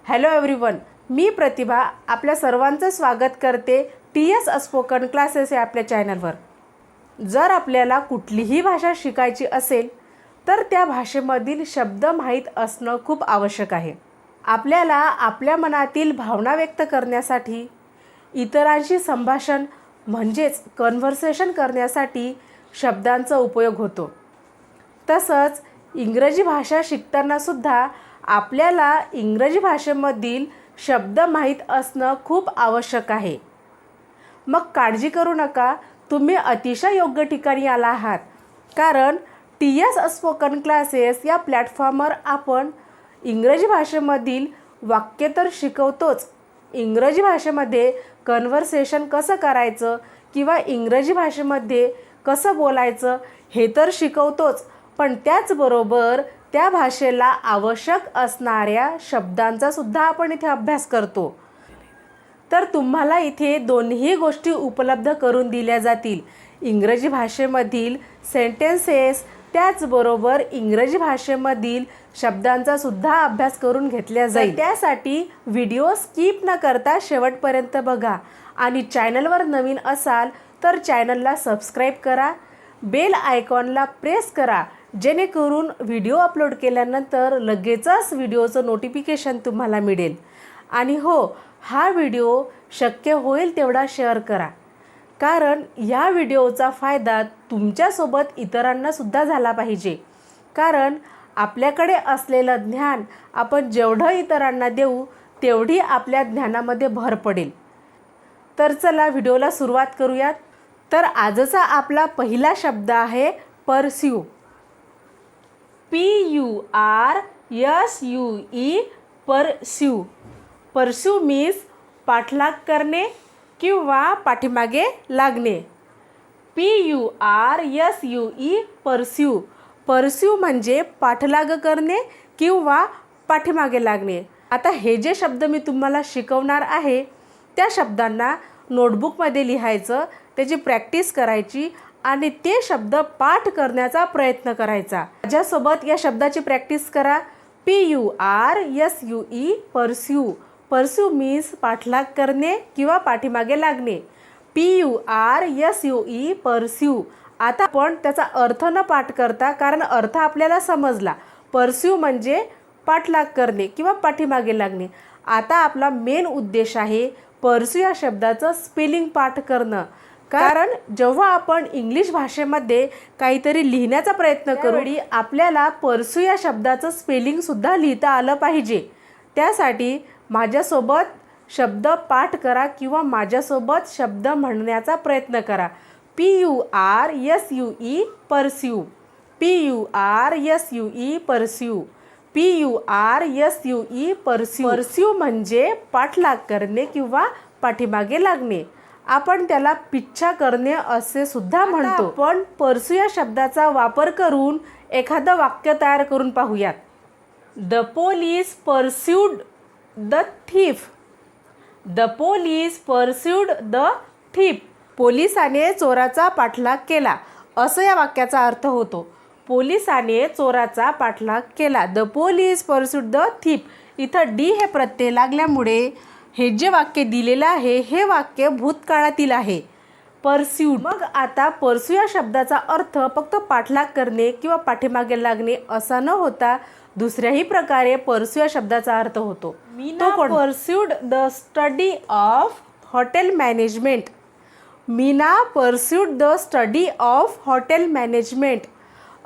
Hello everyone, मी प्रतिभा आपल्या सर्वांचं स्वागत करते TS स्पोकन क्लासेस या आपल्या चॅनलवर। जर आपल्याला कुठलीही भाषा शिकायची असेल तर त्या भाषेमधील शब्द माहीत असणं खूप आवश्यक आहे। आपल्याला आपल्या मनातील भावना व्यक्त करण्यासाठी, इतरांशी संभाषण म्हणजेच कन्व्हर्सेशन करण्यासाठी शब्दांचा उपयोग होतो। तसंच इंग्रजी भाषा शिकताना सुद्धा आपल्याला इंग्रजी भाषेमधील शब्द माहीत असणं खूप आवश्यक आहे। मग काळजी करू नका, तुम्ही अतिशय योग्य ठिकाणी आला आहात। कारण TS स्पोकन क्लासेस या प्लॅटफॉर्मवर आपण इंग्रजी भाषेमधील वाक्य तर शिकवतोच, इंग्रजी भाषेमध्ये कन्व्हर्सेशन कसं करायचं किंवा इंग्रजी भाषेमध्ये कसं बोलायचं हे तर शिकवतोच, पण त्याचबरोबर त्या भाषेला आवश्यक असणाऱ्या शब्दांचा सुद्धा आपण इथे अभ्यास करतो। तर तुम्हाला इथे दोन्ही गोष्टी उपलब्ध करून दिल्या जातील। इंग्रजी भाषेमधील सेंटेन्सेस त्याचबरोबर इंग्रजी भाषेमधील शब्दांचा सुद्धा अभ्यास करून घेतला जाईल। त्यासाठी व्हिडिओ स्किप न करता शेवटपर्यंत बघा आणि चॅनलवर नवीन असाल तर चॅनलला सबस्क्राईब करा, बेल आयकॉनला प्रेस करा, जेणेकरून व्हिडिओ अपलोड केल्यानंतर लगेचच व्हिडिओचं नोटिफिकेशन तुम्हाला मिळेल। आणि हो, हा व्हिडिओ शक्य होईल तेवढा शेअर करा, कारण या व्हिडिओचा फायदा तुमच्यासोबत इतरांना सुद्धा झाला पाहिजे। कारण आपल्याकडे असलेलं ज्ञान आपण जेवढं इतरांना देऊ तेवढी आपल्या ज्ञानामध्ये भर पडेल। तर चला व्हिडिओला सुरुवात करूयात। तर आजचा आपला पहिला शब्द आहे pursue. PURSUE pursue. Pursue means पाठलाग करणे किंवा पाठीमागे लागणे। PURSUE pursue. परस्यू म्हणजे पाठलाग करणे किंवा पाठीमागे लागणे। आता हे जे शब्द मी तुम्हाला शिकवणार आहे त्या शब्दांना नोटबुकमध्ये लिहायचं, त्याची प्रॅक्टिस करायची आणि ते शब्द पाठ करण्याचा प्रयत्न करायचा। माझ्यासोबत या शब्दाची प्रॅक्टिस करा। PURSUE pursue. परस्यू मीन्स पाठलाग करणे किंवा पाठीमागे लागणे। PURSUE pursue. आता आपण त्याचा अर्थ न पाठ करता, कारण अर्थ आपल्याला समजला, परस्यू म्हणजे पाठलाग करणे किंवा पाठीमागे लागणे। आता आपला मेन उद्देश आहे परस्यू या शब्दाचं स्पेलिंग पाठ करणं। कारण जेव्हा आपण इंग्लिश भाषेमध्ये काहीतरी लिहिण्याचा प्रयत्न करू आपल्याला परस्यू या शब्दाचं स्पेलिंग सुद्धा लिहिता आलं पाहिजे। त्यासाठी माझ्यासोबत शब्द पाठ करा किंवा माझ्यासोबत शब्द म्हणण्याचा प्रयत्न करा। PURSUE pursue. PURSUE pursue. PURSUE pursue. Pursue म्हणजे पाठलाग करणे किंवा पाठीमागे लागणे। आपण त्याला पिच्छा करणे असे सुद्धा म्हणतो। पण परस्यू या शब्दाचा वापर करून एखादं वाक्य तयार करून पाहूयात। The police pursued the thief. The police pursued the thief. पोलिसाने चोराचा पाठलाग केला, असं या वाक्याचा अर्थ होतो। पोलिसाने चोराचा पाठलाग केला। The police pursued the thief. इथं डी हे प्रत्यय लागल्यामुळे हे जे वाक्य दिलेलं आहे हे वाक्य भूतकाळातील आहे, परस्यूड। मग आता परस्यू या शब्दाचा अर्थ फक्त पाठलाग करणे किंवा पाठीमागे लागणे असा न होता दुसऱ्याही प्रकारे परस्यू या शब्दाचा अर्थ होतो। Meena pursued the study of hotel management. Meena pursued the study of hotel management.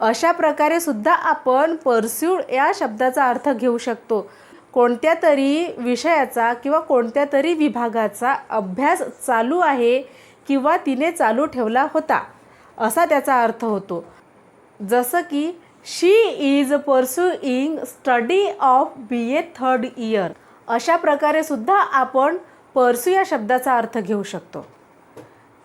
अशा प्रकारे सुद्धा आपण परस्यूड या शब्दाचा अर्थ घेऊ शकतो। कोणत्या तरी विषयाचा किंवा कोणत्या तरी विभागाचा अभ्यास चालू आहे किंवा तिने चालू ठेवला होता असा त्याचा अर्थ होतो। जसं की she is pursuing study of BA third year. अशा प्रकारे सुद्धा आपण परस्यू या शब्दाचा अर्थ घेऊ शकतो।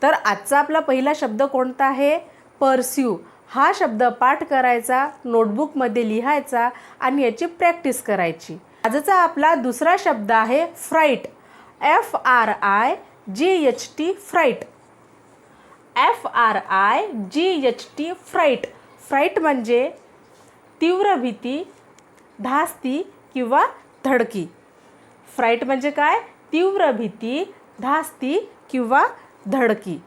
तर आजचा आपला पहिला शब्द कोणता आहे? परस्यू। हा शब्द पाठ करायचा, नोटबुकमध्ये लिहायचा आणि याची प्रॅक्टिस करायची। आजचा आपला दुसरा शब्द आहे freight. FRIGHT freight. FRIGHT freight. Freight म्हणजे तीव्र भीती, धास्ती किंवा धडकी। फ्राईट म्हणजे काय? तीव्र भीती, धास्ती किंवा धडकी.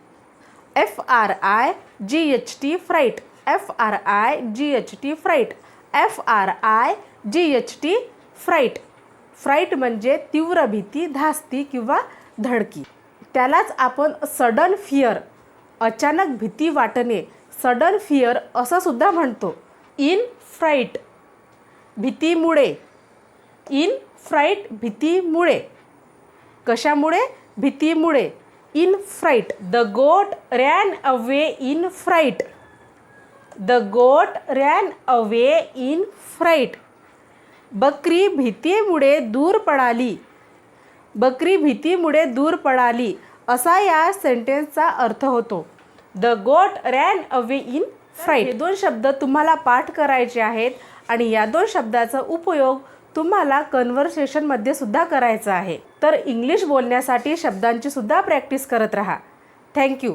FRIGHT freight. FRIGHT freight. FRIGHT freight. Freight म्हणजे तीव्र भीती, धास्ती किंवा धडकी. त्यालाच आपण सडन फिअर, अचानक भीती वाटणे, सडन फिअर असं सुद्धा म्हणतो. इन फ्राईट भीतीमुळे. इन फ्राईट भीतीमुळे. कशामुळे? भीतीमुळे. In freight. द गोट ran away in freight. The गोट रॅन अवे इन फ्राईट. बकरी भीतीमुळे दूर पळाली. बकरी भीतीमुळे दूर पळाली असा या सेंटेन्सचा अर्थ होतो. द गोट रॅन अवे इन फ्राईट. हे 2 शब्द तुम्हाला पाठ करायचे आहेत आणि या 2 शब्दाचा उपयोग तुम्हाला कन्व्हर्सेशनमध्ये सुद्धा करायचा आहे. तर इंग्लिश बोलण्यासाठी शब्दांची सुद्धा प्रॅक्टिस करत राहा. थँक्यू.